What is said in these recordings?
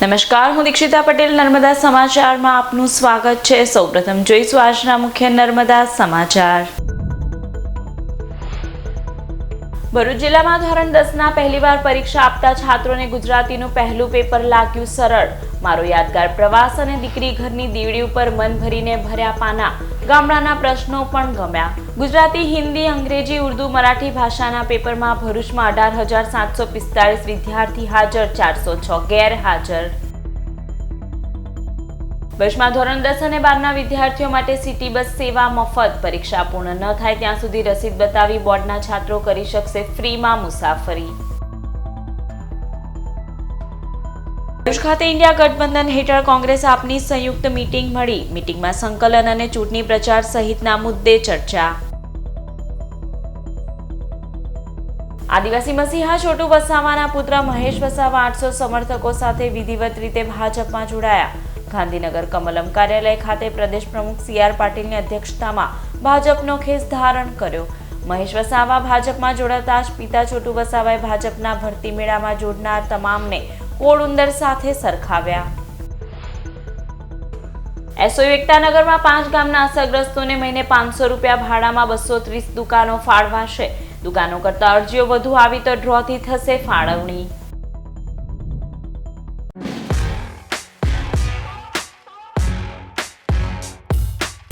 નમસ્કાર, હું દીક્ષિતા પટેલ નર્મદા સમાચારમાં આપનું સ્વાગત છે। સૌપ્રથમ જોઈશું આજના મુખ્ય નર્મદા સમાચાર। ભરૂચ જિલ્લામાં ધોરણ 10ના પહેલીવાર પરીક્ષા આપતા છાત્રોને ગુજરાતીનું પહેલું પેપર લાગ્યું સરળ। મારો યાદગાર પ્રવાસ અને દીકરી ઘરની દીવડી ઉપર મન ભરીને ભર્યા પાના। ગામડાના પ્રશ્નો પણ ગમ્યા। ગુજરાતી, હિન્દી, અંગ્રેજી, ઉર્દુ, મરાઠી ભાષાના પેપરમાં ભરૂચમાં 18,745 વિદ્યાર્થી હાજર, 406 ગેરહાજર। બસમાં ધોરણ 10 અને 12ના વિદ્યાર્થીઓ માટે સિટી બસ સેવા મફત। પરીક્ષા પૂર્ણ ન થાય ત્યાં સુધી રસીદ બતાવી બોર્ડના છાત્રો કરી શકશે ફ્રીમાં મુસાફરી। ભરૂચ ખાતે ઇન્ડિયા ગઠબંધન હેઠળ કોંગ્રેસ આપની સંયુક્ત મીટિંગ મળી। મીટિંગમાં સંકલન અને ચૂંટણી પ્રચાર સહિતના મુદ્દે ચર્ચા। આદિવાસી મસીહા છોટુ વસાવાના પુત્ર મહેશ વસાવા 800 સમર્થકો સાથે વિધિવત રીતે ભાજપમાં જોડાયા। ગાંધીનગર કમલમ કાર્યાલય ખાતે પ્રદેશ પ્રમુખ CR પાટીલની અધ્યક્ષતામાં ભાજપનો ખેસ ધારણ કર્યો। મહેશ વસાવા ભાજપમાં જોડાતા જ પિતા છોટુ વસાવાએ ભાજપના ભરતી મેળામાં જોડનાર તમામને કોળ ઉંદર સાથે સરખાવ્યા। એસઓયુ એકતાનગરમાં 5 ગામના અસરગ્રસ્તોને મહિને 500 રૂપિયા ભાડામાં 230 દુકાનો ફાળવાશે। દુકાનો કરતા અરજીઓ વધુ આવી તો ડ્રોથી થશે ફાળવણી।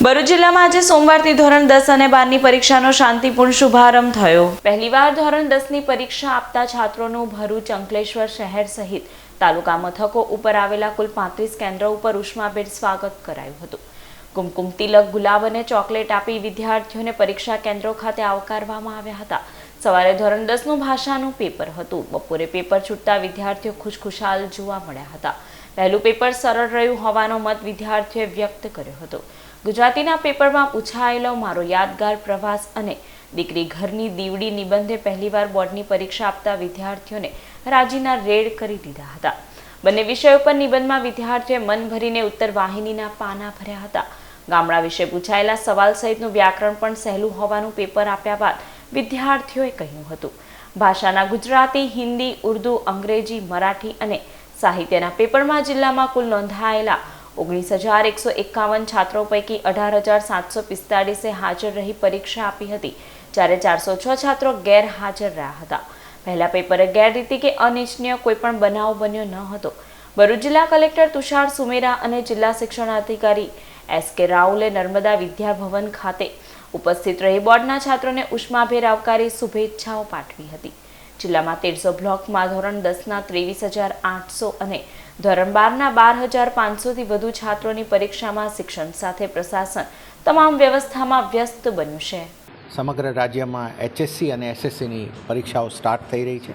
ભરૂચ જિલ્લામાં આજે સોમવારથી ધોરણ 10 અને 12ની પરીક્ષાનો શાંતિપૂર્ણ શુભારંભ થયો। પહેલીવાર ધોરણ 10ની પરીક્ષા આપતા છાત્રોનું ભરૂચ, અંકલેશ્વર શહેર સહિત તાલુકા મથકો ઉપર આવેલા કુલ 35 કેન્દ્રો ઉપર ઉષ્માભેર સ્વાગત કરાયું હતું। કુમકુમ તિલક, ગુલાબ અને ચોકલેટ આપી વિદ્યાર્થીઓને પરીક્ષા કેન્દ્રો ખાતે આવકારવામાં આવ્યા હતા। સવારે ધોરણ 10નું ભાષાનું પેપર હતું। બપોરે પેપર છૂટતા વિદ્યાર્થીઓ ખુશખુશાલ જોવા મળ્યા હતા। પહેલું પેપર સરળ રહ્યું હોવાનો મત વિદ્યાર્થીઓએ વ્યક્ત કર્યો હતો। ગુજરાતીના પેપરમાં પૂછાયેલો મારો યાદગાર પ્રવાસ અને દીકરી ઘરની દીવડી નિબંધે પહેલીવાર બોર્ડની પરીક્ષા આપતા વિદ્યાર્થીઓને રાજીના રેડ કરી દીધા હતા। બંને વિષયો પર નિબંધમાં વિદ્યાર્થીઓએ મન ભરીને ઉત્તર વાહિનીના પાના ભર્યા હતા। ગામડા વિશે પૂછાયેલા સવાલ સહિતનું વ્યાકરણ પણ સહેલું હોવાનું પેપર આપ્યા બાદ વિદ્યાર્થીઓએ કહ્યું હતું। ભાષાના ગુજરાતી, હિન્દી, ઉર્દુ, અંગ્રેજી, મરાઠી અને સાહિત્યના પેપરમાં જિલ્લામાં કુલ નોંધાયેલા 19,151 છાત્રો પૈકી 18,745 હાજર રહી પરીક્ષા આપી હતી, જ્યારે 406 છાત્રો ગેરહાજર રહ્યા હતા। પહેલા પેપરે ગેરરીતિ કે અનિચ્છનીય કોઈ પણ બનાવ બન્યો ન હતો। ભરૂચ જિલ્લા કલેક્ટર તુષાર સુમેરા અને જિલ્લા શિક્ષણાધિકારી SK રાઉલે નર્મદા વિદ્યાભવન ખાતે ઉપસ્થિત રહી બોર્ડના છાત્રોને ઉષ્માભેર આવકારી શુભેચ્છાઓ પાઠવી હતી। જિલ્લામાં 1300 બ્લોકમાં ધોરણ 10ના 23,800 અને ધોરણ 12ના 12,500થી વધુ છાત્રોની પરીક્ષામાં શિક્ષણ સાથે પ્રશાસન તમામ વ્યવસ્થામાં વ્યસ્ત બન્યું છે। સમગ્ર રાજ્યમાં HSC અને SSCની પરીક્ષાઓ સ્ટાર્ટ થઈ રહી છે।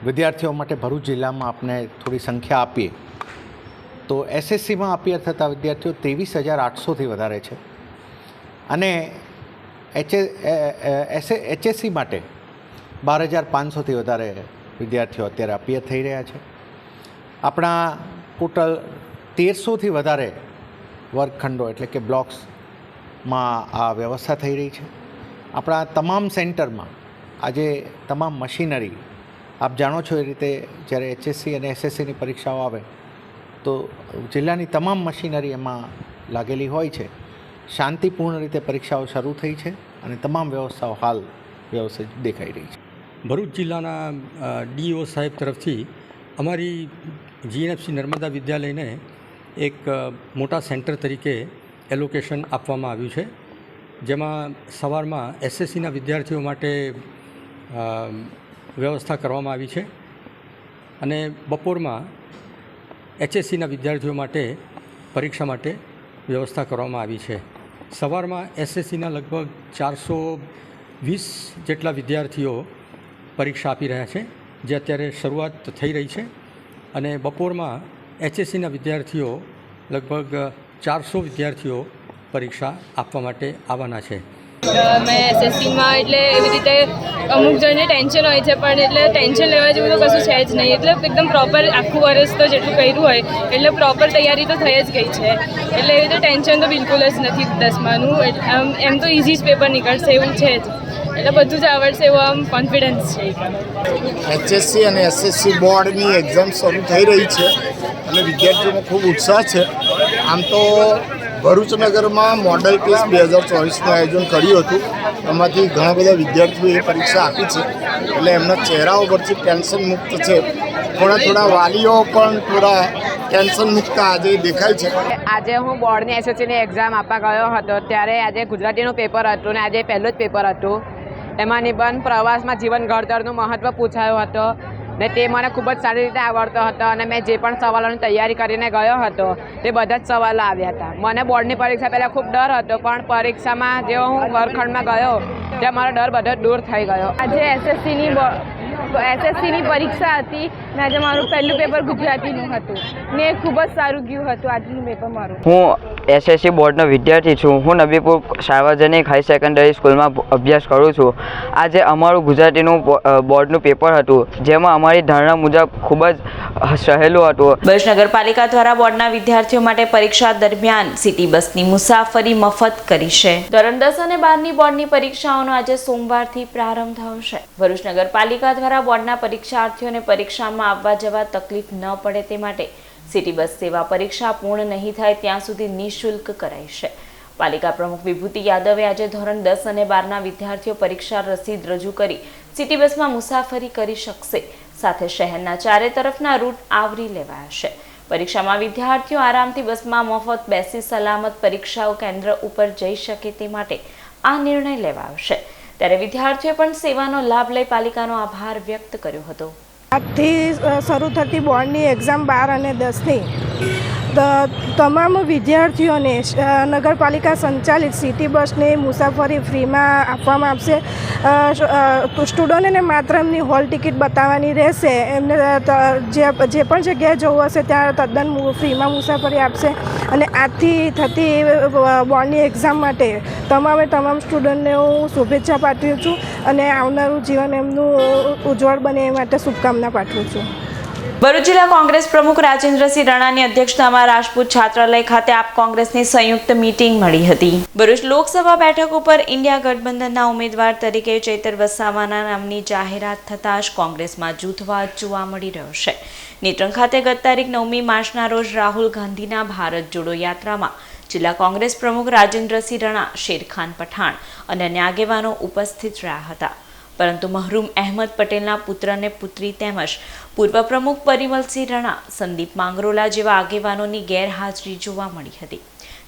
વિદ્યાર્થીઓ માટે ભરૂચ જિલ્લામાં આપણે થોડી સંખ્યા આપીએ તો SSCમાં અપિયર થતા વિદ્યાર્થીઓ 23,800થી વધારે છે અને HSC માટે 12,500થી વધારે વિદ્યાર્થીઓ અત્યારે અપિયર થઈ રહ્યા છે। આપણા ટોટલ 1300થી વધારે વર્ગખંડો એટલે કે બ્લોક્સમાં આ વ્યવસ્થા થઈ રહી છે। આપણા તમામ સેન્ટરમાં આજે તમામ મશીનરી આપ જાણો છો એ રીતે જ્યારે HSC અને SSCની પરીક્ષાઓ આવે તો જિલ્લાની તમામ મશીનરી એમાં લાગેલી હોય છે। શાંતિપૂર્ણ રીતે પરીક્ષાઓ શરૂ થઈ છે અને તમામ વ્યવસ્થાઓ હાલ વ્યવસ્થિત દેખાઈ રહી છે। ભરૂચ જિલ્લાના DO સાહેબ તરફથી અમારી GNFC નર્મદા વિદ્યાલયને એક મોટા સેન્ટર તરીકે એલોકેશન આપવામાં આવ્યું છે, જેમાં સવારમાં SSCના વિદ્યાર્થીઓ માટે વ્યવસ્થા કરવામાં આવી છે અને બપોરમાં HSCના વિદ્યાર્થીઓ માટે પરીક્ષા માટે વ્યવસ્થા કરવામાં આવી છે। સવારમાં SSCના લગભગ 420 જેટલા વિદ્યાર્થીઓ પરીક્ષા આપી રહ્યા છે, જે અત્યારે શરૂઆત થઈ રહી છે અને બપોરમાં HSCના વિદ્યાર્થીઓ લગભગ 400 વિદ્યાર્થીઓ પરીક્ષા આપવા માટે આવવાના છે। મેં SSCમાં એટલે એવી રીતે અમુક જણને ટેન્શન હોય છે, પણ એટલે ટેન્શન લેવા જેવું તો કશું છે જ નહીં। એટલે એકદમ પ્રોપર આખું વર્ષ તો જેટલું કર્યું હોય એટલે પ્રોપર તૈયારી તો થઈ જ ગઈ છે। એટલે એવી રીતે ટેન્શન તો બિલકુલ જ નથી 10માનું। એમ તો ઇઝી જ પેપર નીકળશે એવું છે જ। એટલે બધું જ આવડશે એવો આમ કોન્ફિડન્સ છે. HSC અને SSC બોર્ડની એક્ઝામ શરૂ થઈ રહી છે અને વિદ્યાર્થીઓમાં ખૂબ ઉત્સાહ છે. આમ તો ભરૂચ નગરમાં મોડલ ટેસ્ટ 2024નું આયોજન કર્યું હતું. એમાંથી ઘણા બધા વિદ્યાર્થીઓએ પરીક્ષા આપી છે એટલે એમના ચહેરાઓ પરથી ટેન્શન મુક્ત છે. થોડા વાલીઓ પણ થોડા ટેન્શન મુક્ત આજે દેખાય છે. આજે હું બોર્ડની SSCની એક્ઝામ આપવા ગયો હતો ત્યારે આજે ગુજરાતીનું પેપર હતું ને આજે પહેલું જ પેપર હતું. એમાં નિબંધ પ્રવાસમાં જીવન ઘડતરનું મહત્ત્વ પૂછાયો હતો ને તે મને ખૂબ જ સારી રીતે આવડતો હતો અને મેં જે પણ સવાલોની તૈયારી કરીને ગયો હતો તે બધા જ સવાલો આવ્યા હતા. મને બોર્ડની પરીક્ષા પહેલાં ખૂબ ડર હતો પણ પરીક્ષામાં જેવો હું વર્ગખંડમાં ગયો ત્યાં મારો ડર બધો દૂર થઈ ગયો. આજે SSCની પરીક્ષા હતી ને આજે મારું પહેલું પેપર ગુજરાતીનું હતું ને ખૂબ જ સારું ગયું હતું આજનું પેપર મારું. હું SSC બોર્ડનો વિદ્યાર્થી છું. હું નબીપુર સાર્વજનિક હાઈ સેકન્ડરી સ્કૂલમાં અભ્યાસ કરું છું. આજે અમારું ગુજરાતીનું બોર્ડનું પેપર હતું જેમાં અમારી ધારણા મુજબ ખૂબ જ સહેલું હતું. ભરૂચ નગરપાલિકા દ્વારા બોર્ડના વિદ્યાર્થીઓ માટે પરીક્ષા દરમિયાન સિટી બસની મુસાફરી મફત કરી છે. ધોરણ 10 અને 12ની બોર્ડની પરીક્ષાઓનો આજે સોમવારથી પ્રારંભ થયો છે. ભરૂચ નગરપાલિકા દ્વારા બોર્ડના પરીક્ષાર્થીઓને પરીક્ષામાં આવવા જવા તકલીફ ન પડે તે માટે સિટી બસ સેવા પરીક્ષા પૂર્ણ નહીં થાય ત્યાં સુધી નિઃશુલ્ક કરાઈ છે. પાલિકા પ્રમુખ વિભૂતિ યાદવે આજે ધોરણ 10 અને 12ના વિદ્યાર્થીઓ પરીક્ષા રસીદ રજૂ કરી સિટી બસમાં મુસાફરી કરી શકશે. સાથે શહેરના ચારે તરફના રૂટ આવરી લેવાયા છે. પરીક્ષામાં વિદ્યાર્થીઓ આરામથી બસમાં મફત બેસી સલામત પરીક્ષાઓ કેન્દ્ર ઉપર જઈ શકે તે માટે આ નિર્ણય લેવાયો છે. ત્યારે વિદ્યાર્થીઓએ પણ સેવાનો લાભ લઈ પાલિકાનો આભાર વ્યક્ત કર્યો હતો. આજથી શરૂ થતી બોર્ડની એક્ઝામ 12 અને 10ની તમામ વિદ્યાર્થીઓને નગરપાલિકા સંચાલિત સિટી બસની મુસાફરી ફ્રીમાં આપવામાં આવશે. સ્ટુડન્ટોને માત્ર એમની હોલ ટિકિટ બતાવવાની રહેશે. એમને જે પણ જગ્યાએ જવું હશે ત્યાં તદ્દન ફ્રીમાં મુસાફરી આપશે. અને આજથી થતી બોર્ડની એક્ઝામ માટે તમામ સ્ટુડન્ટને હું શુભેચ્છા પાઠવું છું અને આવનારું જીવન એમનું ઉજ્જવળ બને એ માટે શુભકામના પાઠવું છું. ભરૂચ જિલ્લા કોંગ્રેસ પ્રમુખ રાજેન્દ્રસિંહ રાણાની અધ્યક્ષતામાં રાજપૂત છાત્રાલય ખાતે આપ કોંગ્રેસની સંયુક્ત મીટિંગ મળી હતી. ભરૂચ લોકસભા બેઠક ઉપર ઇન્ડિયા ગઠબંધનના ઉમેદવાર તરીકે ચૈતર વસાવાના નામની જાહેરાત થતાં જ કોંગ્રેસમાં જૂથવાદ જોવા મળી રહ્યો છે. નેત્રંગ ખાતે ગત તારીખ 9મી માર્ચના રોજ રાહુલ ગાંધીના ભારત જોડો યાત્રામાં જિલ્લા કોંગ્રેસ પ્રમુખ રાજેન્દ્રસિંહ રાણા, શેરખાન પઠાણ અને અન્ય આગેવાનો ઉપસ્થિત રહ્યા હતા. પરંતુ મહરૂમ અહેમદ પટેલના પુત્ર અને પુત્રી તેમજ પૂર્વ પ્રમુખ પરિમલસિંહ રાણા, સંદીપ માંગરોલા જેવા આગેવાનોની ગેરહાજરી જોવા મળી હતી.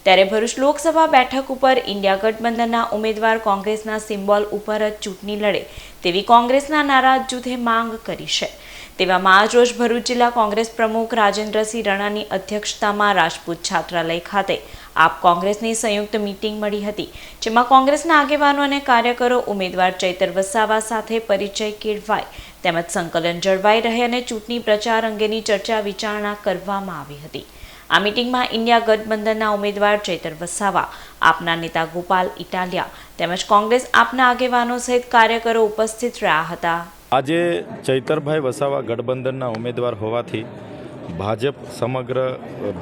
ત્યારે ભરૂચ લોકસભા બેઠક ઉપર ઇન્ડિયા ગઠબંધનના ઉમેદવાર કોંગ્રેસના સિમ્બોલ ઉપર જ ચૂંટણી લડે તેવી કોંગ્રેસના નારાજ જૂથે માંગ કરી છે. તેવામાં આજ રોજ ભરૂચ જિલ્લા કોંગ્રેસ પ્રમુખ રાજેન્દ્રસિંહ રાણાની અધ્યક્ષતામાં રાજપૂત છાત્રાલય ખાતે આપ કોંગ્રેસની સંયુક્ત મીટિંગ મળી હતી, જેમાં કોંગ્રેસના આગેવાનો અને કાર્યકરો ઉમેદવાર ચૈતર વસાવા સાથે પરિચય કેળવાય તેમજ સંકલન જળવાઈ રહે અને ચૂંટણી પ્રચાર અંગેની ચર્ચા વિચારણા કરવામાં આવી હતી. આ મીટિંગમાં ઇન્ડિયા ગઠબંધનના ઉમેદવાર ચૈતર વસાવા, આપના નેતા ગોપાલ ઇટાલિયા તેમજ કોંગ્રેસ આપના આગેવાનો સહિત કાર્યકરો ઉપસ્થિત રહ્યા હતા. આજે ચૈતરભાઈ વસાવા ગઠબંધનના ઉમેદવાર હોવાથી ભાજપ સમગ્ર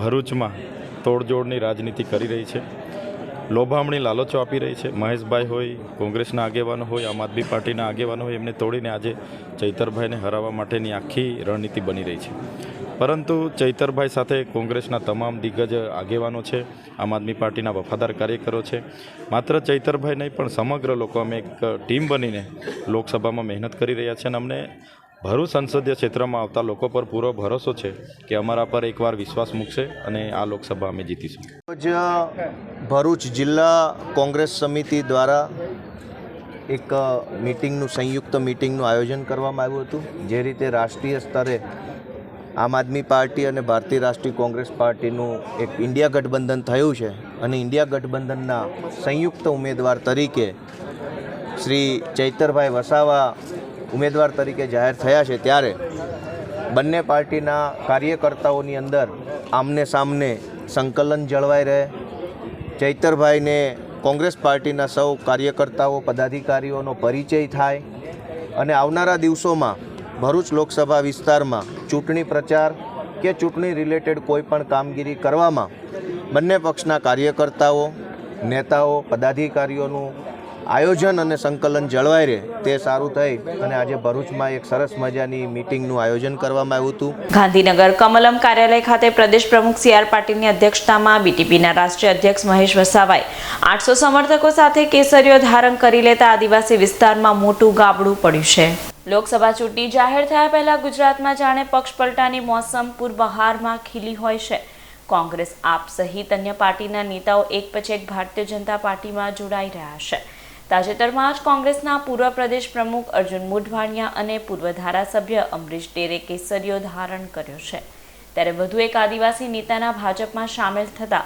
ભરૂચમાં તોડજોડની રાજનીતિ કરી રહી છે. લોભામણી લાલચો આપી રહી છે. મહેશભાઈ હોય, કોંગ્રેસના આગેવાનો હોય, આમ આદમી પાર્ટીના આગેવાનો હોય, એમને તોડીને આજે ચૈતરભાઈને હરાવવા માટેની આખી રણનીતિ બની રહી છે. પરંતુ ચૈતરભાઈ સાથે કોંગ્રેસના તમામ દિગ્ગજ આગેવાનો છે, આમ આદમી પાર્ટીના વફાદાર કાર્યકરો છે. માત્ર ચૈતરભાઈ નહીં પણ સમગ્ર લોકો અમે એક ટીમ બનીને લોકસભામાં મહેનત કરી રહ્યા છે અને અમને ભરૂચ સંસદીય ક્ષેત્રમાં આવતા લોકો પર પૂરો ભરોસો છે કે અમારા પર એકવાર વિશ્વાસ મૂકશે અને આ લોકસભા અમે જીતીશું. ભરૂચ જિલ્લા કોંગ્રેસ સમિતિ દ્વારા એક સંયુક્ત મિટિંગનું આયોજન કરવામાં આવ્યું હતું. જે રીતે રાષ્ટ્રીય સ્તરે આમ આદમી પાર્ટી અને ભારતીય રાષ્ટ્રીય કોંગ્રેસ પાર્ટીનું એક ઇન્ડિયા ગઠબંધન થયું છે અને ઇન્ડિયા ગઠબંધનના સંયુક્ત ઉમેદવાર તરીકે શ્રી ચૈતરભાઈ વસાવા ઉમેદવાર તરીકે જાહેર થયા છે, ત્યારે બંને પાર્ટીના કાર્યકર્તાઓની અંદર આમને સામને સંકલન જળવાઈ રહે, ચૈતરભાઈને કોંગ્રેસ પાર્ટીના સૌ કાર્યકર્તાઓ પદાધિકારીઓનો પરિચય થાય અને આવનારા દિવસોમાં ભરૂચ લોકસભા વિસ્તારમાં ચૂંટણી પ્રચાર કે ચૂંટણી રિલેટેડ કોઈ પણ કામગીરી કરવામાં બંને પક્ષના કાર્યકર્તાઓ, નેતાઓ, પદાધિકારીઓનું આયોજન અને સંકલન જળવાઈ રહે તે સારું થઈ અને આજે ભરૂચમાં એક સરસ મજાની મિટિંગનું આયોજન કરવામાં આવ્યું હતું. ગાંધીનગર કમલમ કાર્યાલય ખાતે પ્રદેશ પ્રમુખ CR પાટીલની અધ્યક્ષતામાં BTPના રાષ્ટ્રીય અધ્યક્ષ મહેશ વસાવાએ 800 સમર્થકો સાથે કેસરીઓ ધારણ કરી લેતા આદિવાસી વિસ્તારમાં મોટું ગાબડું પડ્યું છે. લોકસભા ચૂંટણી જાહેર થયા પહેલા ગુજરાતમાં જાણે પક્ષ પલટાની મોસમ પૂરબહારમાં ખીલી હોય છે. કોંગ્રેસ, આપ સહિત અન્ય પાર્ટીના નેતાઓ એક પછી એક ભારતીય જનતા પાર્ટીમાં જોડાઈ રહ્યા છે. તાજેતરમાં જ કોંગ્રેસના પૂર્વ પ્રદેશ પ્રમુખ અર્જુન મોઢવાણિયા અને પૂર્વ ધારાસભ્ય અમરીશ ડેરે કેસરીઓ ધારણ કર્યો છે. ત્યારે વધુ એક આદિવાસી નેતાના ભાજપમાં સામેલ થતા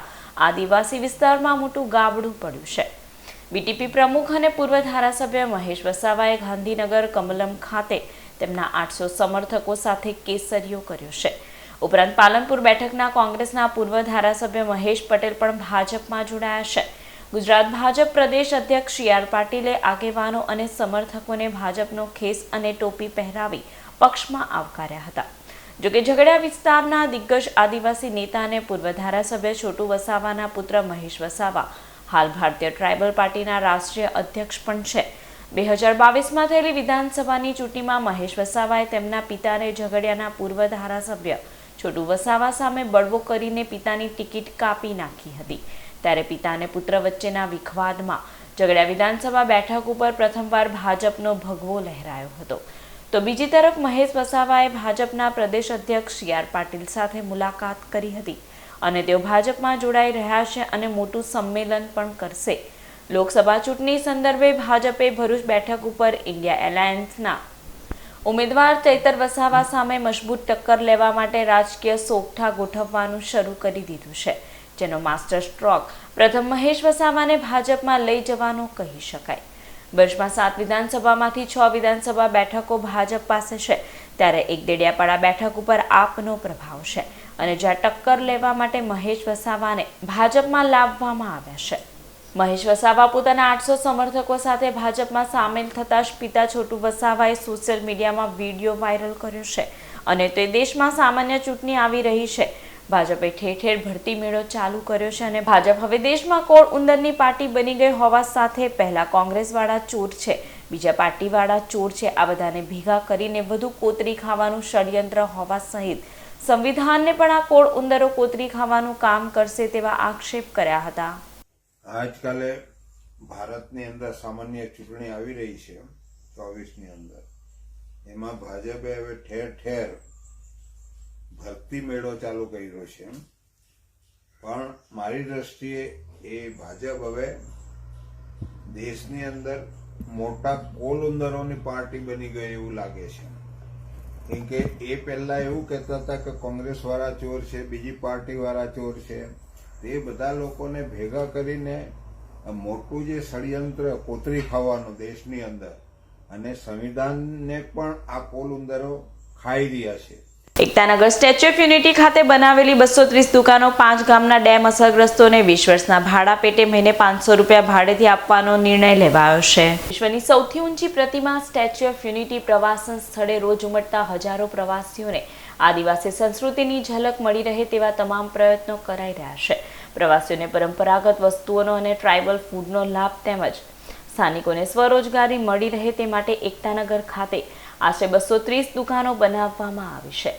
આદિવાસી વિસ્તારમાં મોટું ગાબડું પડ્યું છે. BTP પ્રમુખ અને પૂર્વ ધારાસભ્ય મહેશ વસાવાએ ગાંધીનગર કમલમ ખાતે તેમના 800 સમર્થકો સાથે કેસરીઓ કર્યો છે. ઉપરાંત પાલનપુર બેઠકના કોંગ્રેસના પૂર્વ ધારાસભ્ય મહેશ પટેલ પણ ભાજપમાં જોડાયા છે. ગુજરાત ભાજપ પ્રદેશ અધ્યક્ષ CR પાટીલે આગેવાનો અને સમર્થકોને ભાજપનો ખેસ અને ટોપી પહેરાવી પક્ષમાં આવકાર્યા હતા. જોકે ઝઘડિયા વિસ્તારના દિગ્ગજ આદિવાસી નેતા અને પૂર્વ ધારાસભ્ય છોટુ વસાવાના પુત્ર મહેશ વસાવા હાલ ભારતીય ટ્રાઇબલ પાર્ટીના રાષ્ટ્રીય અધ્યક્ષ પણ છે. 2022માં થયેલી વિધાનસભાની ચૂંટણીમાં મહેશ વસાવાએ તેમના પિતાને ઝઘડિયાના પૂર્વ ધારાસભ્ય છોટુ વસાવા સામે બળવો કરીને પિતાની ટિકિટ કાપી નાખી હતી. ત્યારે પિતા અને પુત્ર વચ્ચેના વિખવાદમાં ઝઘડિયા વિધાનસભા બેઠક ઉપર પ્રથમવાર ભાજપનો ભગવો લહેરાયો હતો. તો બીજી તરફ મહેશ વસાવાએ ભાજપના પ્રદેશ અધ્યક્ષ CR પાટીલ સાથે મુલાકાત કરી હતી અને તેઓ ભાજપમાં જોડાઈ રહ્યા છે અને મોટું સંમેલન પણ કરશે. લોકસભા ચૂંટણી સંદર્ભે ભાજપે ભરૂચ બેઠક ઉપર ઇન્ડિયા એલાયન્સના ઉમેદવાર ચૈતર વસાવા સામે મજબૂત ટક્કર લેવા માટે રાજકીય સોગઠા ગોઠવવાનું શરૂ કરી દીધું છે, જેનો માસ્ટર સ્ટ્રોક પ્રથમ મહેશ વસાવાને ભાજપમાં લઈ જવાનો કહી શકાય. ભરૂચમાં 7 વિધાનસભામાંથી 6 વિધાનસભા બેઠકો ભાજપ પાસે છે, ત્યારે એક દેડિયાપાડા બેઠક ઉપર આપનો પ્રભાવ છે અને જ્યાં ટક્કર લેવા માટે મહેશ વસાવાને ભાજપમાં લાવવામાં આવ્યા છે. મહેશ વસાવા પોતાના 800 સમર્થકો સાથે ભાજપમાં સામેલ થતાં જ પિતા છોટુ વસાવાએ સોશિયલ મીડિયામાં વિડીયો વાયરલ કર્યો છે અને તે દેશમાં સામાન્ય ચૂંટણી આવી રહી છે. ભાજપે ઠેર ઠેર ભરતી મેળો ચાલુ કર્યો છે અને ભાજપ હવે દેશમાં કોળ ઉંદરની પાર્ટી બની ગઈ હોવા સાથે પહેલા કોંગ્રેસવાળા ચોર છે, બીજા પાર્ટીવાળા ચોર છે, આ બધાને ભેગા કરીને વધુ કોતરી ખાવાનું ષડયંત્ર હોવા સહિત સંવિધાનને પણ આ કોળ ઉંદરો કોતરી ખાવાનું કામ કરશે તેવા આક્ષેપ કર્યા હતા. આજકાલે ભારતની અંદર સામાન્ય ચૂંટણી આવી રહી છે 24ની અંદર. એમાં ભાજપે હવે ઠેર ઠેર ભરતી મેળો ચાલુ કર્યો છે. પણ મારી દ્રષ્ટિએ એ ભાજપ હવે દેશની અંદર મોટા કોલ ઉંદરોની પાર્ટી બની ગઈ એવું લાગે છે. કેમ કે એ પહેલા એવું કહેતા હતા કે કોંગ્રેસ વાળા ચોર છે, બીજી પાર્ટી વાળા ચોર છે. એ બધા લોકોને ભેગા કરીને મોટું જે ષડયંત્ર કોતરી ખાવાનું દેશની અંદર અને સંવિધાનને પણ આ કોલ ઉંદરો ખાઈ રહ્યા છે. એકતાનગર સ્ટેચ્યુ ઓફ યુનિટી ખાતે બનાવેલી 230 દુકાનો 5 ગામના ડેમ અસરગ્રસ્તોને 20 વર્ષના ભાડા પેટે મહિને 500 રૂપિયા ભાડેથી આપવાનો નિર્ણય લેવાયો છે. વિશ્વની સૌથી ઊંચી પ્રતિમા સ્ટેચ્યુ ઓફ યુનિટી પ્રવાસન સ્થળે રોજ ઉમટતા હજારો પ્રવાસીઓને આદિવાસી સંસ્કૃતિની ઝલક મળી રહે તેવા તમામ પ્રયત્નો કરાઈ રહ્યા છે. પ્રવાસીઓને પરંપરાગત વસ્તુઓનો અને ટ્રાઇબલ ફૂડનો લાભ તેમજ સ્થાનિકોને સ્વરોજગારી મળી રહે તે માટે એકતાનગર ખાતે આશરે 230 દુકાનો બનાવવામાં આવી છે.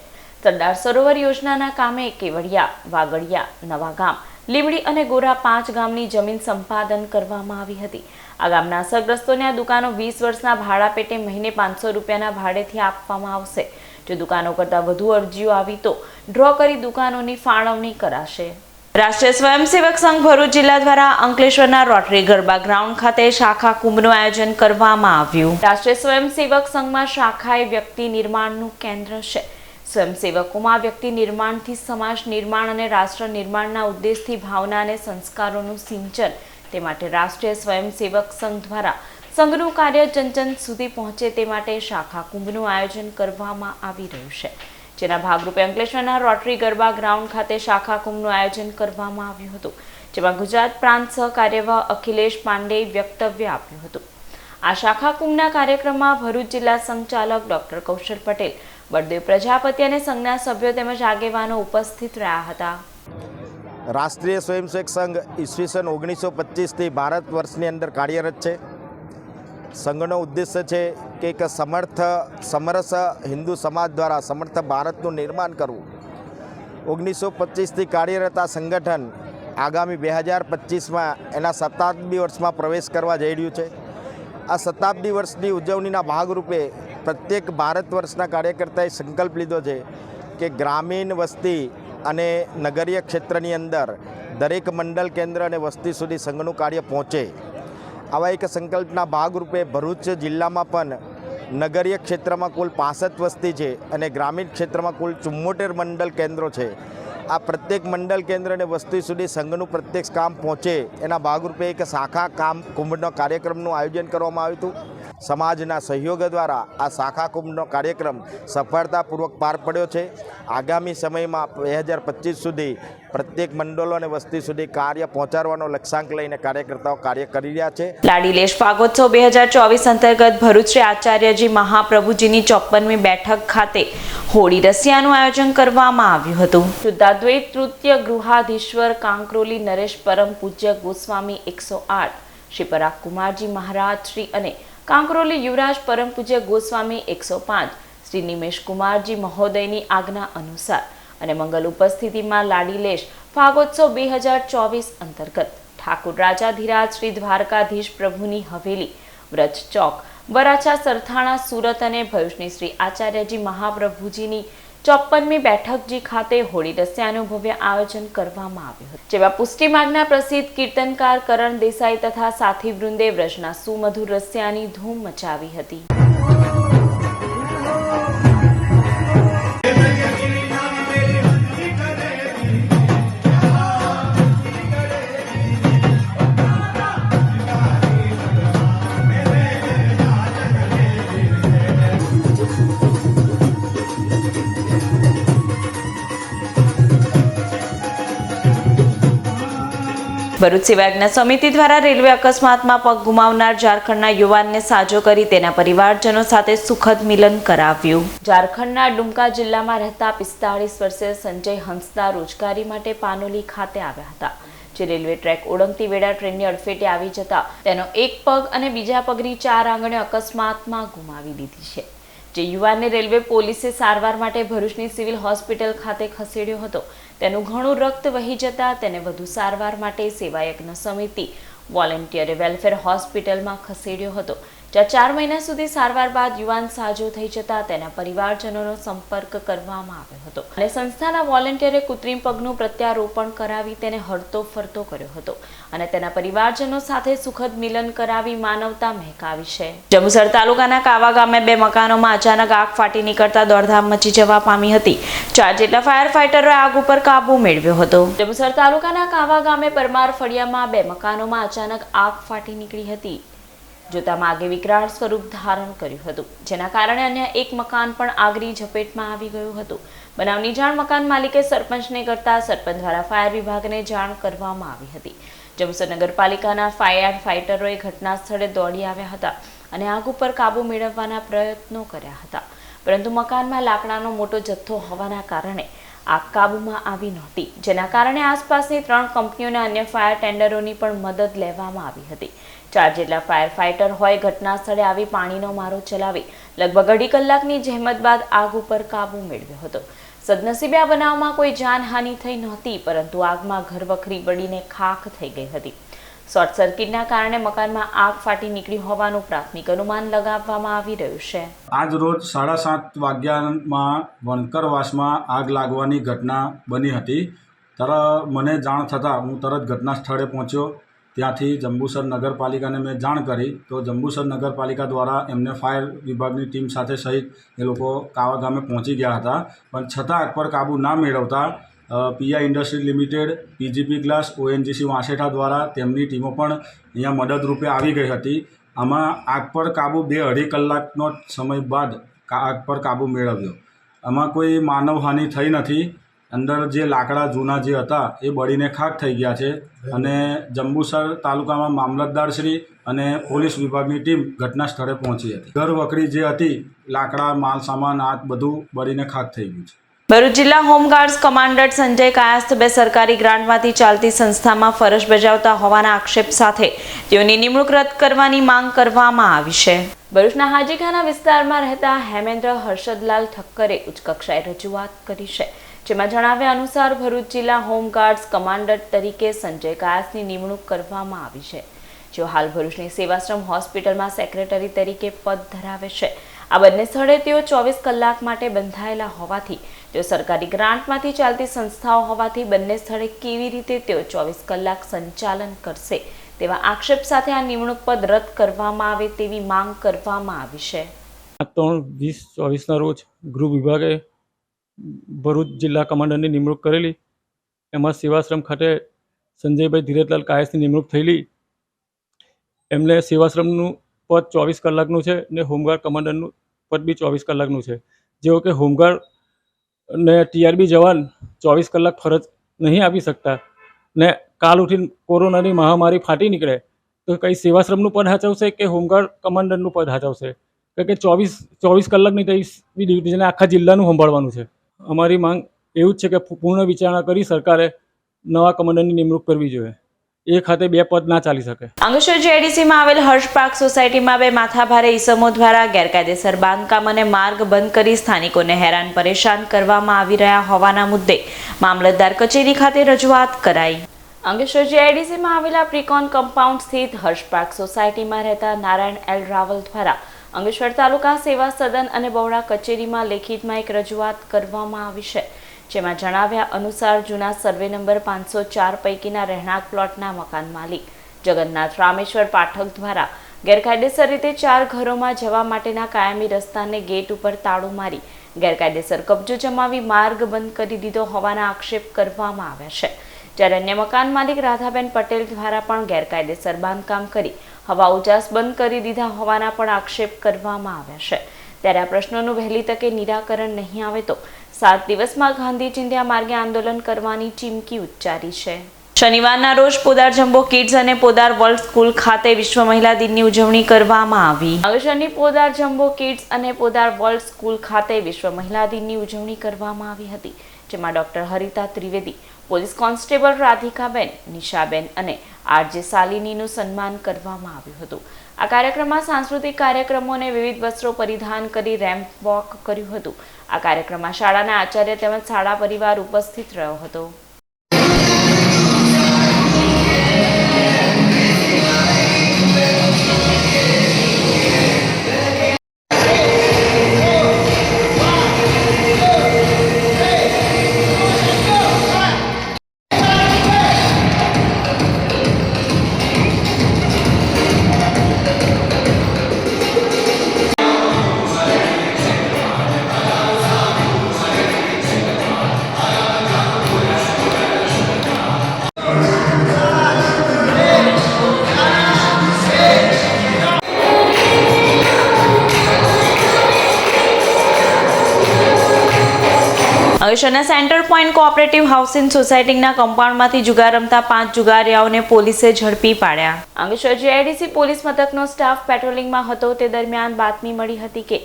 સરદાર સરોવર યોજનાના કામે કેવડિયા, વાગડિયા, નવાગામ, લીમડી અને ગોરા 5 ગામની જમીન સંપાદન કરવામાં આવી હતી. આ ગામના અસરગ્રસ્તોને આ દુકાનો 20 વર્ષના ભાડા પેટે મહિને 500 રૂપિયાના ભાડેથી આપવામાં આવશે. જો દુકાનો કરતાં વધુ અરજીઓ આવી તો ડ્રો કરી દુકાનોની ફાળવણી કરાશે. રાષ્ટ્રીય સ્વયંસેવક સંઘ ભરૂચ જિલ્લા દ્વારા અંકલેશ્વરના રોટરી ગરબા ગ્રાઉન્ડ ખાતે શાખા કુંભનું આયોજન કરવામાં આવ્યું. રાષ્ટ્રીય સ્વયંસેવક સંઘમાં શાખા એ વ્યક્તિ નિર્માણનું કેન્દ્ર છે. સ્વયંસેવકોમાં વ્યક્તિ નિર્માણથી સમાજ નિર્માણ અને રાષ્ટ્ર નિર્માણના ઉદ્દેશથી ભાવના અને સંસ્કારોનું સિંચન, તે માટે રાષ્ટ્રીય સ્વયંસેવક સંઘ દ્વારા સંઘનું કાર્ય જન સુધી પહોંચે તે માટે શાખા કુંભનું આયોજન કરવામાં આવી રહ્યું છે. જેના ભાગરૂપે અંકલેશ્વરના રોટરી ગરબા ગ્રાઉન્ડ ખાતે શાખા કુંભનું આયોજન કરવામાં આવ્યું હતું, જેમાં ગુજરાત પ્રાંત સહ કાર્યવાહ અખિલેશ પાંડેએ વક્તવ્ય આપ્યું હતું. આ શાખા કુંભના કાર્યક્રમમાં ભરૂચ જિલ્લા સંચાલક ડોક્ટર કૌશલ પટેલ, બળદેવ પ્રજાપતિ અને સંઘના સભ્યો તેમજ આગેવાનો ઉપસ્થિત રહ્યા હતા. રાષ્ટ્રીય સ્વયંસેવક સંઘ ઈસવીસન 1925થી ભારત વર્ષની અંદર કાર્યરત છે. સંઘનો ઉદ્દેશ્ય છે કે એક સમરસ હિન્દુ સમાજ દ્વારા સમર્થ ભારતનું નિર્માણ કરવું. 1925થી કાર્યરત આ સંગઠન આગામી 2025માં એના શતાબ્દી વર્ષમાં પ્રવેશ કરવા જઈ રહ્યું છે. આ શતાબ્દી વર્ષની ઉજવણીના ભાગરૂપે પ્રત્યેક ભારત વર્ષના કાર્યકર્તાએ સંકલ્પ લીધો છે કે ગ્રામીણ વસ્તી અને નગરીય ક્ષેત્રની અંદર દરેક મંડળ કેન્દ્ર અને વસ્તી સુધી સંઘનું કાર્ય પહોંચે. આવા એક સંકલ્પના ભાગરૂપે ભરૂચ જિલ્લામાં પણ નગરીય ક્ષેત્રમાં કુલ 65 વસ્તી છે અને ગ્રામીણ ક્ષેત્રમાં કુલ 74 મંડળ કેન્દ્રો છે. આ પ્રત્યેક મંડળ કેન્દ્ર અને વસ્તી સુધી સંઘનું પ્રત્યક્ષ કામ પહોંચે એના ભાગરૂપે એક શાખા કામ કુંભનો કાર્યક્રમનું આયોજન કરવામાં આવ્યું હતું. સમાજના સહયોગ દ્વારા આ શાખા કુંભનો કાર્યક્રમ સફળતાપૂર્વક પાર પડ્યો છે. આગામી સમયમાં 2025 સુધી પ્રત્યેક મંડળો અને વસ્તી સુધી કાર્ય પહોંચાડવાનો લક્ષ્યાંક લઈને કાર્યકર્તાઓ કાર્ય કરી રહ્યા છે. લાડીલેશ ફાગોત્સવ 2024 અંતર્ગત ભરૂચ શ્રી આચાર્યજી મહાપ્રભુજીની 54મી બેઠક ખાતે હોળી રસિયાનું આયોજન કરવામાં આવ્યું હતું. શુદ્ધાદ્વૈત તૃતીય ગૃહાધીશ્વર કાંકરોલી નરેશ પરમ પૂજ્ય ગોસ્વામી 108 શ્રી પરાગ કુમારજી મહારાજ શ્રી અને કાંકરોલી યુવરાજ પરમ પૂજ્ય ગોસ્વામી 105 શ્રી નિમેશ કુમારજી મહોદયની આજ્ઞા અનુસાર અને મંગલ ઉપસ્થિતિમાં લાડીલેશ ફાગોત્સવ 2024 અંતર્ગત ઠાકુર રાજાધિરાજ શ્રી દ્વારકાધીશ પ્રભુની હવેલી વ્રજ ચોક વરાછા સરથાણા સુરત અને ભરૂચની શ્રી આચાર્યજી મહાપ્રભુજીની 54મી બેઠકજી ખાતે હોળી રસિયાનું ભવ્ય આયોજન કરવામાં આવ્યું હતું. જેમાં પુષ્ટિ માર્ગના પ્રસિદ્ધ કીર્તનકાર કરણ દેસાઈ તથા સાથી વૃંદે વ્રજના સુમધુર રસિયાની ધૂમ મચાવી હતી. ભરૂચ સેવાયજ્ઞ સમિતિ દ્વારા રેલવે અકસ્માતમાં પગ ગુમાવનાર ઝારખંડના યુવાનને સાજો કરી તેના પરિવારજનો સાથે સુખદ મિલન કરાવ્યું. ઝારખંડના ડુમકા જિલ્લામાં રહેતા 45 વર્ષીય સંજય હંસદા રોજગારી માટે પાનોલી ખાતે આવ્યા હતા. જે રેલવે ટ્રેક ઓળંગતી વેળા ટ્રેનની અડફેટે આવી જતા તેનો એક પગ અને બીજા પગની 4 આંગળીઓ અકસ્માતમાં ગુમાવી દીધી છે. જે યુવાનને રેલવે પોલીસે સારવાર માટે ભરૂચની સિવિલ હોસ્પિટલ ખાતે ખસેડ્યો હતો. તેનું ઘણું રક્ત વહી જતા તેને વધુ સારવાર માટે સેવાયજ્ઞ સમિતિ વોલેન્ટિયરે વેલફેર હોસ્પિટલમાં ખસેડ્યો હતો. જ્યાં 4 મહિના સુધી સારવાર બાદ યુવાન સાજો થઈ જતા તેના પરિવારજનોનો સંપર્ક કરવામાં આવ્યો હતો અને સંસ્થાના વોલેન્ટિયરે કૃત્રિમ પગનું પ્રત્યારોપણ કરાવી તેને હરતો ફરતો કર્યો હતો અને તેના પરિવારજનો સાથે સુખદ મિલન કરાવી માનવતા મહેકાવી છે. જંબુસર તાલુકાના કાવા ગામે 2 મકાનોમાં અચાનક આગ ફાટી નીકળતા દોડધામ મચી જવા પામી હતી. 4 જેટલા ફાયર ફાઈટરોએ આગ ઉપર કાબુ મેળવ્યો હતો. જંબુસર તાલુકાના કાવા ગામે પરમાર ફળિયામાં 2 મકાનોમાં અચાનક આગ ફાટી નીકળી હતી. જોતામાં આગે વિકરાળ સ્વરૂપ ધારણ કર્યું હતું, જેના કારણે અન્ય એક મકાન પણ આગની ઝપેટમાં આવી ગયું હતું. બનાવની જાણ મકાન માલિકે સરપંચને કરતા સરપંચ દ્વારા ફાયર વિભાગને જાણ કરવામાં આવી હતી. જંબુસર નગરપાલિકાના ફાયર ફાઈટરોએ ઘટના સ્થળે દોડી આવ્યા હતા અને આગ ઉપર કાબુ મેળવવાના પ્રયત્નો કર્યા હતા, પરંતુ મકાનમાં લાકડાનો મોટો જથ્થો હોવાના કારણે આગ કાબૂમાં આવી નહોતી, જેના કારણે આસપાસની 3 કંપનીઓના અન્ય ફાયર ટેન્ડરોની પણ મદદ લેવામાં આવી હતી. 4 જેટલા ફાયર ફાઈટર હોય ઘટના સ્થળે આવી પાણીનો મારો ચલાવી લગભગ 2.5 કલાકની જહેમત બાદ આગ ઉપર કાબુ મેળવ્યો હતો. સદનસીબે આ બનાવમાં કોઈ જાનહાનિ થઈ નહોતી, પરંતુ આગમાં ઘરવખરી બળીને ખાખ થઈ ગઈ હતી. શોર્ટ સર્કિટના કારણે મકાનમાં આગ ફાટી નીકળી હોવાનું પ્રાથમિક અનુમાન લગાવવામાં આવી રહ્યું છે. આજ રોજ 7:30 વાગ્યામાં વણકરવાસમાં આગ લાગવાની ઘટના બની હતી. ત્યારે મને જાણ થતાં હું તરત ઘટના સ્થળે પહોંચ્યો. ત્યાંથી જંબુસર નગરપાલિકાને મેં જાણ કરી તો જંબુસર નગરપાલિકા દ્વારા એમને ફાયર વિભાગની ટીમ સાથે સહિત એ લોકો કાવા ગામે પહોંચી ગયા હતા, પણ છતાં આગ પર કાબૂ ના મેળવતા PI industry limited, PGP glass, ONGC વાસેઠા દ્વારા તેમની ટીમો પણ અહીંયા મદદરૂપે આવી ગઈ હતી. આમાં આગ પર કાબૂ 2-2.5 કલાકનો સમય બાદ આગ પર કાબૂ મેળવ્યો. આમાં કોઈ માનવહાનિ થઈ નથી. અંદર જે લાકડા જૂના જે હતા એ બળીને ખાક થઈ ગયા છે અને જંબુસર તાલુકામાં મામલતદારશ્રી અને પોલીસ વિભાગની ટીમ ઘટના સ્થળે પહોંચી હતી. ઘર વખરી જે હતી, લાકડા, માલ સામાન, આ બધું બળીને ખાક થઈ ગયું છે. ભરૂચ જિલ્લા હોમગાર્ડ્સ કમાન્ડન્ટ સંજય કાયસ્થ બે સરકારી ગ્રાન્ટમાંથી ચાલતી સંસ્થામાં ફરજ બજાવતા હોવાના આક્ષેપ સાથે તેઓની નિમણૂક રદ કરવાની માંગ કરવામાં આવી છે. ભરૂચના હાજીખાના વિસ્તારમાં રહેતા હેમેન્દ્ર હર્ષદલાલ ઠક્કરે ઉચ્ચ કક્ષાએ રજૂઆત કરી છે, જેમાં જણાવ્યા અનુસાર ભરૂચ જિલ્લા હોમગાર્ડ્સ કમાન્ડન્ટ તરીકે સંજય કાયસ્થની નિમણૂક કરવામાં આવી છે, જેઓ હાલ ભરૂચની સેવાશ્રમ હોસ્પિટલમાં સેક્રેટરી તરીકે પદ ધરાવે છે. આ બંને સ્થળે તેઓ 24 કલાક માટે બંધાયેલા હોવાથી તેઓ સરકારી ગ્રાન્ટમાંથી ચાલતી સંસ્થાઓ હોવાથી બંને સ્થળે કેવી રીતે તેઓ 24 કલાક સંચાલન કરશે તેવા આક્ષેપ સાથે આ નિમણૂક પદ રદ કરવામાં આવે તેવી માંગ કરવામાં આવી છે. 3/20/24 રોજ ગૃહ વિભાગે ભરૂચ જિલ્લા કમાન્ડરની નિમણૂક કરેલી. એમાં સેવાશ્રમ ખાતે સંજયભાઈ ધીરજલાલ કાયસ્થની નિમણૂક થયેલી. એમને સેવાશ્રમનું પદ 24 કલાકનું છે ને હોમગાર્ડ કમાન્ડરનું પદ બી 24 કલાકનું છે. જેવો કે હોમગાર્ડ ને ટીઆરબી જવાન 24 કલાક ફરજ નહીં આપી શકતા ને કાલ ઉઠીને કોરોનાની મહામારી ફાટી નીકળે તો કંઈ સેવાશ્રમનું પદ હાચવશે કે હોમગાર્ડ કમાન્ડરનું પદ હાચવશે? કે 24 કલાકની બી ડ્યુટીને આખા જિલ્લાનું સંભાળવાનું છે. અમારી માંગ એવું જ છે કે પૂર્ણ વિચારણા કરી સરકારે નવા કમાન્ડરની નિમણૂક કરવી જોઈએ. એ ખાતે બે પદ ના ચાલી શકે. અંકલેશ્વર જેડીસીમાં આવેલ હર્ષ પાર્ક સોસાયટીમાં બે માથાભારે ઈસમો દ્વારા ગેરકાયદેસર બાંધકામ અને માર્ગ બંધ કરી સ્થાનિકોને હેરાન પરેશાન કરવામાં આવી રહ્યા હોવાના મુદ્દે મામલતદાર કચેરી ખાતે રજૂઆત કરાઈ. અંકલેશ્વર જેડીસીમાં આવેલા પ્રિકોન કમ્પાઉન્ડ સ્થિત હર્ષ પાર્ક સોસાયટીમાં રહેતા નારાયણ એલ રાવલ દ્વારા અંકલેશ્વર તાલુકા સેવા સદન અને બહોળા કચેરીમાં લેખિતમાં એક રજૂઆત કરવામાં આવી છે, જેમાં જણાવ્યા અનુસાર જૂના સર્વે નંબર 504 પૈકીના રહેણાંક પ્લોટના મકાન માલિક જગન્નાથ રામેશ્વર પાઠક દ્વારા ગેરકાયદેસર રીતે 4 ઘરોમાં જવા માટેના કાયમી રસ્તાને ગેટ ઉપર તાળું મારી ગેરકાયદેસર કબજો જમાવી માર્ગ બંધ કરી દીધો હોવાના આક્ષેપ કરવામાં આવ્યા છે. જ્યારે અન્ય મકાન માલિક રાધાબેન પટેલ દ્વારા પણ ગેરકાયદેસર બાંધકામ કરી હવા ઉજાસ બંધ કરી દીધા હોવાના પણ આક્ષેપ કરવામાં આવ્યા છે. ત્યારે આ પ્રશ્નોનું વહેલી તકે નિરાકરણ નહીં આવે તો 7 દિવસમાં ગાંધી ચિંધ્યા માર્ગે આંદોલન કરવાની ચીમકી ઉચ્ચારી છે. શનિવારના રોજ પોદાર જમ્બો કિડ્સ અને પોદાર વર્લ્ડ સ્કૂલ ખાતે વિશ્વ મહિલા દિનની ઉજવણી કરવામાં આવી. અંકલેશ્વરની પોદાર જમ્બો કિડ્સ અને પોદાર વર્લ્ડ સ્કૂલ ખાતે વિશ્વ મહિલા દિનની ઉજવણી કરવામાં આવી હતી, જેમાં doctor Harita Trivedi, police constable રાધિકાબેન, નિશાબેન અને આરજે શાલિનીનું સન્માન કરવામાં આવ્યું હતું. આ કાર્યક્રમમાં સાંસ્કૃતિક કાર્યક્રમો અને વિવિધ વસ્ત્રો પરિધાન કરી રેમ્પ વોક કર્યું હતું. આ કાર્યક્રમમાં શાળાના આચાર્ય તેમજ શાળા પરિવાર ઉપસ્થિત રહ્યો હતો. અંકલેશ્વરના સેન્ટર પોઈન્ટ કોઓપરેટિવ હાઉસિંગ સોસાયટીના કમ્પાઉન્ડમાંથી જુગાર રમતા 5 જુગારીયાઓને પોલીસે ઝડપી પાડ્યા. અંકલેશ્વર જેઆઈડીસી પોલીસ મથકનો સ્ટાફ પેટ્રોલિંગમાં હતો તે દરમિયાન બાતમી મળી હતી કે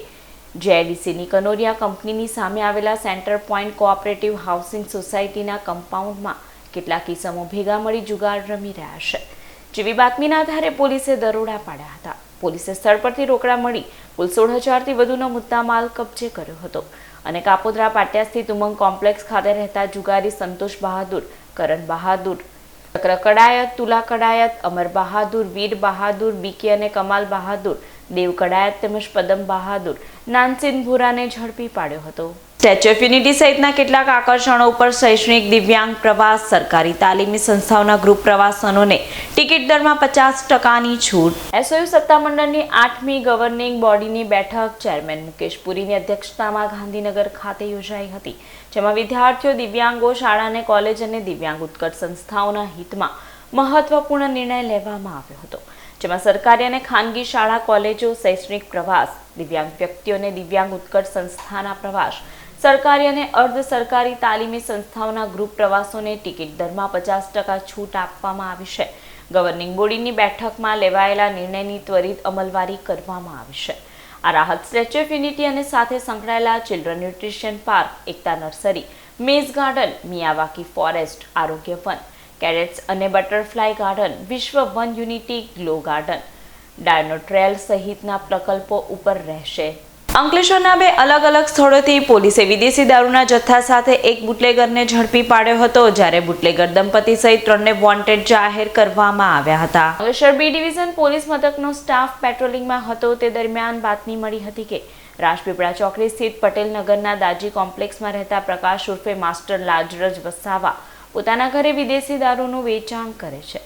જેઆઈડીસીની કનોરિયા કંપનીની સામે આવેલા સેન્ટર પોઈન્ટ કોઓપરેટિવ હાઉસિંગ સોસાયટીના કમ્પાઉન્ડમાં કેટલાક ઈસમો ભેગા મળી જુગાર રમી રહ્યા છે. જેવી બાતમીના આધારે પોલીસે દરોડા પાડ્યા હતા. પોલીસે સ્થળ પરથી રોકડા મળી કુલ 16,000થી વધુનો મુદ્દામાલ કબજે કર્યો હતો અને કાપોદ્રા પાટિયા સ્થિત ઉમંગ કોમ્પ્લેક્સ ખાતે રહેતા જુગારી સંતોષ બહાદુર, કરણ બહાદુર, ચક્ર કડાયત, તુલા કડાયત, અમર બહાદુર, વીર બહાદુર, બીકે અને કમાલ બહાદુર, દેવ કડાયત તેમજ પદમ બહાદુર, નાનસીન ભૂરાને ઝડપી પાડ્યો હતો. સ્ટેચ્યુ ઓફ યુનિટી સહિતના કેટલાક આકર્ષણો ઉપર શૈક્ષણિક દિવ્યાંગ પ્રવાસ, સરકારી તાલીમી સંસ્થાઓના ગ્રુપ પ્રવાસનોને ટિકિટ દરમાં 50%ની છૂટ. એસઓયુ સત્તામંડળની 8મી ગવર્નિંગ બોડીની બેઠક ચેરમેન મુકેશ પુરીની અધ્યક્ષતામાં ગાંધીનગર ખાતે યોજાઈ હતી, જેમાં વિદ્યાર્થીઓ, દિવ્યાંગો, શાળા અને કોલેજ અને દિવ્યાંગ ઉત્કર્ષ સંસ્થાઓના હિતમાં મહત્વપૂર્ણ નિર્ણય લેવામાં આવ્યો હતો, જેમાં સરકારી અને ખાનગી શાળા કોલેજો શૈક્ષણિક પ્રવાસ, દિવ્યાંગ વ્યક્તિઓ અને દિવ્યાંગ ઉત્કર્ષ સંસ્થાના પ્રવાસ, સરકારી અને અર્ધ સરકારી તાલીમી સંસ્થાઓના ગ્રુપ પ્રવાસોને ટિકિટ દરમાં 50% છૂટ આપવામાં આવી છે. ગવર્નિંગ બોડીની બેઠકમાં લેવાયેલા નિર્ણયની ત્વરિત અમલવારી કરવામાં આવી છે. આ રાહત સ્ટેચ્યુ ઓફ યુનિટી અને સાથે સંકળાયેલા children nutrition park, Ekta nursery, maze garden, Miyawaki forest, આરોગ્ય વન, કેડેટ્સ અને બટરફ્લાય ગાર્ડન, વિશ્વ વન unity glow garden, dino trail સહિતના પ્રકલ્પો ઉપર રહેશે. અંકલેશ્વરના 2 અલગ અલગ સ્થળોથી પોલીસે વિદેશી દારૂના જથ્થા સાથે એક બુટલેગરને ઝડપી પાડ્યો હતો, જ્યારે બુટલેગર દંપતી સહિત 3ને વોન્ટેડ જાહેર કરવામાં આવ્યા હતા. અંકલેશ્વર બી ડિવિઝન પોલીસ મથકનો સ્ટાફ પેટ્રોલિંગમાં હતો તે દરમિયાન બાતમી મળી હતી કે રાજપીપળા ચોકડી સ્થિત પટેલ નગરના દાજી કોમ્પ્લેક્સમાં રહેતા પ્રકાશ ઉર્ફે માસ્ટર લાજરજ વસાવા પોતાના ઘરે વિદેશી દારૂનું વેચાણ કરે છે,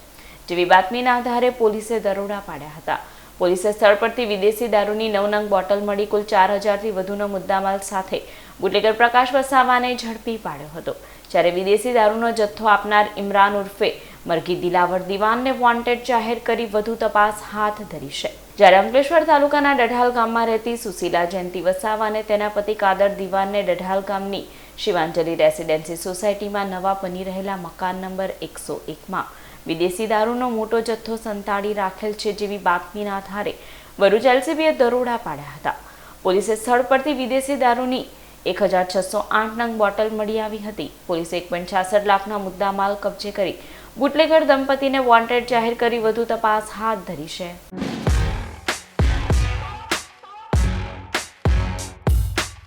જેવી બાતમીના આધારે પોલીસે દરોડા પાડ્યા હતા. પોલીસે સ્થળ પરથી વિદેશી દારૂની 9 નંગ બોટલ મળી કુલ 4000થી વધુનો મુદ્દામાલ સાથે બુટલેગર પ્રકાશ વસાવાને ઝડપી પાડ્યો હતો, જ્યારે વિદેશી દારૂનો જથ્થો આપનાર ઇમરાન ઉર્ફે મરઘી દિલાવર દિવાનને વોન્ટેડ જાહેર કરી વધુ તપાસ હાથ ધરી છે. જ્યારે અંકલેશ્વર તાલુકાના ડઢાલ ગામમાં રહેતી સુશીલા જયંતિ વસાવા અને તેના પતિ કાદર દિવાનને ડઢાલ ગામની શિવાંજલિ રેસિડેન્સી સોસાયટીમાં નવા બની રહેલા મકાન નંબર 101માં વિદેશી દારૂનો મોટો જથ્થો સંતાડી રાખેલ છે, જેવી બાતમીના આધારે ભરૂચ એલસીબીએ દરોડા પાડ્યા હતા. પોલીસે સ્થળ પરથી વિદેશી દારૂની 1608 નંગ બોટલ મળી આવી હતી. પોલીસે 1.66 લાખના મુદ્દામાલ કબજે કરી બુટલેગર દંપતીને વોન્ટેડ જાહેર કરી વધુ તપાસ હાથ ધરી છે.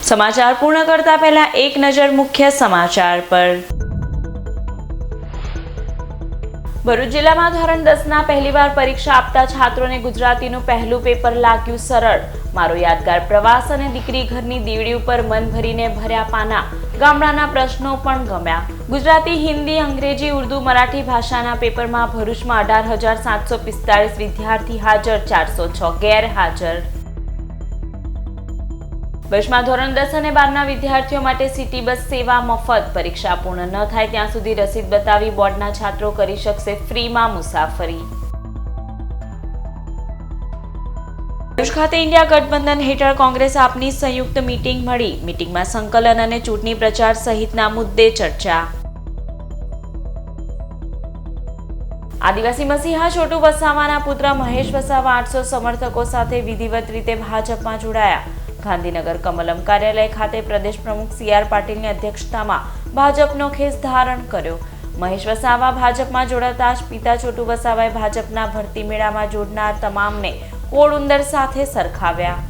સમાચાર પૂર્ણ કરતા પહેલા એક નજર મુખ્ય સમાચાર પર. ભરૂચ જિલ્લામાં ધોરણ 10ના પહેલીવાર પરીક્ષા આપતા છાત્રોને ગુજરાતીનું પહેલું પેપર લાગ્યું સરળ. મારો યાદગાર પ્રવાસ અને દીકરી ઘરની દીવડી ઉપર મન ભરીને ભર્યા પાના. ગામડાના પ્રશ્નો પણ ગમ્યા. ગુજરાતી, હિન્દી, અંગ્રેજી, ઉર્દુ, મરાઠી ભાષાના પેપરમાં ભરૂચમાં 18,745 વિદ્યાર્થી હાજર, 406 ગેરહાજર. બસમાં ધોરણ 10 અને 12ના વિદ્યાર્થીઓ માટે સિટી બસ સેવા મફત. પરીક્ષા પૂર્ણ ન થાય ત્યાં સુધી રસીદ બતાવી બોર્ડના છાત્રો કરી શકશે ફ્રીમાં મુસાફરી. ભરૂચ ખાતે ઇન્ડિયા ગઠબંધન હેઠળ કોંગ્રેસ આપની સંયુક્ત મીટિંગ મળી. મીટિંગમાં સંકલન અને ચૂંટણી પ્રચાર સહિતના મુદ્દે ચર્ચા. આદિવાસી મસીહા છોટુ વસાવાના પુત્ર મહેશ વસાવા 800 સમર્થકો સાથે વિધિવત રીતે ભાજપમાં જોડાયા. ગાંધીનગર કમલમ કાર્યાલય ખાતે પ્રદેશ પ્રમુખ CR પાટીલની અધ્યક્ષતામાં ભાજપનો ખેસ ધારણ કર્યો. મહેશ વસાવા ભાજપમાં જોડાતા જ પિતા છોટુ વસાવાએ ભાજપના ભરતી મેળામાં જોડનાર તમામને કોડ ઉંદર સાથે સરખાવ્યા.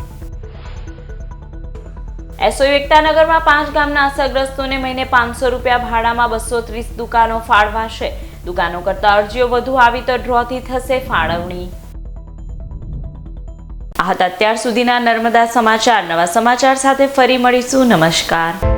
એસઓયુ એકતાનગરમાં 5 ગામના અસરગ્રસ્તોને મહિને 500 રૂપિયા ભાડામાં 230 દુકાનો ફાળવાશે. દુકાનો કરતા અરજીઓ વધુ આવી તો ડ્રોથી થશે ફાળવણી. આ હતા અત્યાર સુધીના નર્મદા સમાચાર. નવા સમાચાર સાથે ફરી મળીશું. નમસ્કાર.